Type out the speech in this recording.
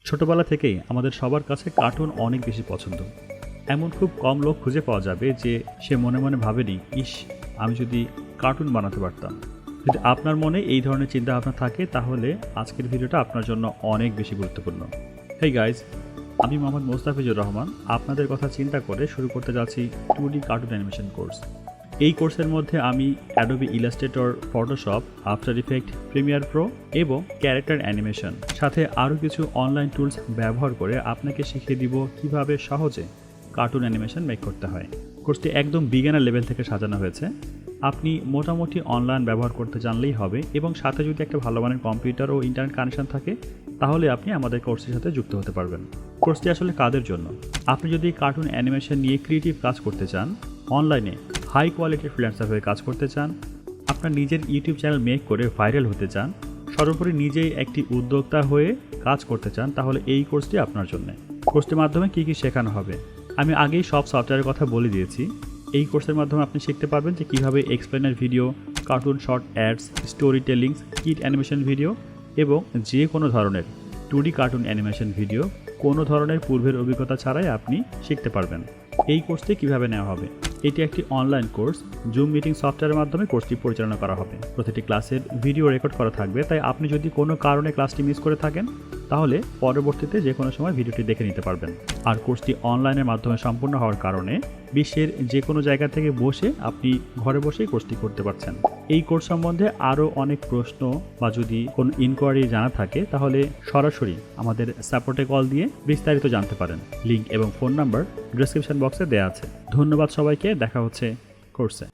ছোটবেলা থেকেই আমাদের সবার কাছে কার্টুন অনেক বেশি পছন্দ। এমন খুব কম লোক খুঁজে পাওয়া যাবে যে সে মনে মনে ভাবেনি, ইস আমি যদি কার্টুন বানাতে পারতাম। যদি আপনার মনে এই ধরনের চিন্তাভাবনা থাকে তাহলে আজকের ভিডিওটা আপনার জন্য অনেক বেশি গুরুত্বপূর্ণ। হেই গাইজ, আমি মোহাম্মদ মোস্তাফিজুর রহমান আপনাদের কথা চিন্তা করে শুরু করতে যাচ্ছি 2D কার্টুন অ্যানিমেশন কোর্স। এই কোর্সের মধ্যে আমি Adobe Illustrator, Photoshop, after effect, Premiere Pro এবং ক্যারেক্টার অ্যানিমেশন সাথে আরও কিছু অনলাইন টুলস ব্যবহার করে আপনাকে শিখিয়ে দিব কিভাবে সহজে কার্টুন অ্যানিমেশন মেক করতে হয়। কোর্সটি একদম বিগিনার লেভেল থেকে সাজানো হয়েছে। আপনি মোটামুটি অনলাইন ব্যবহার করতে জানলেই হবে এবং সাথে যদি একটা ভালো মানের কম্পিউটার ও ইন্টারনেট কানেকশন থাকে তাহলে আপনি আমাদের কোর্সের সাথে যুক্ত হতে পারবেন। কোর্সটি আসলে কাদের জন্য? আপনি যদি কার্টুন অ্যানিমেশন নিয়ে ক্রিয়েটিভ কাজ করতে চান, অনলাইনে হাই কোয়ালিটির ফ্রিল্যান্সার হয়ে কাজ করতে চান, আপনার নিজের ইউটিউব চ্যানেল মেক করে ভাইরাল হতে চান, সর্বোপরি নিজেই একটি উদ্যোক্তা হয়ে কাজ করতে চান, তাহলে এই কোর্সটি আপনার জন্য। কোর্সটির মাধ্যমে কী কী শেখানো হবে আমি আগেই সব সফটওয়্যারের কথা বলে দিয়েছি। এই কোর্সের মাধ্যমে আপনি শিখতে পারবেন যে কীভাবে explainer video, cartoon short ads, story tellings, kid animation video এবং যে কোনো ধরনের 2D কার্টুন অ্যানিমেশন ভিডিও কোনো ধরনের পূর্বের অভিজ্ঞতা ছাড়াই আপনি শিখতে পারবেন। এই কোর্সটি কীভাবে নেওয়া হবে? এটি একটি অনলাইন কোর্স। জুম মিটিং সফটওয়্যারের মাধ্যমে কোর্সটি পরিচালনা করা হবে। প্রতিটি ক্লাসের ভিডিও রেকর্ড করা থাকবে, তাই আপনি যদি কোনো কারণে ক্লাসটি মিস করে থাকেন তাহলে পরবর্তীতে যে কোনো সময় ভিডিওটি দেখে নিতে পারবেন। আর কোর্সটি অনলাইনের মাধ্যমে সম্পূর্ণ হওয়ার কারণে বিশ্বের যে কোনো জায়গা থেকে বসে আপনি ঘরে বসেই কোর্সটি করতে পারছেন। এই কোর্স সম্বন্ধে আরও অনেক প্রশ্ন বা যদি কোনো ইনকোয়ারি জানা থাকে তাহলে সরাসরি আমাদের সাপোর্টে কল দিয়ে বিস্তারিত জানতে পারেন। লিঙ্ক এবং ফোন নাম্বার ডেসক্রিপশন বক্সে দেওয়া আছে। ধন্যবাদ সবাইকে, দেখা হচ্ছে কোর্সে।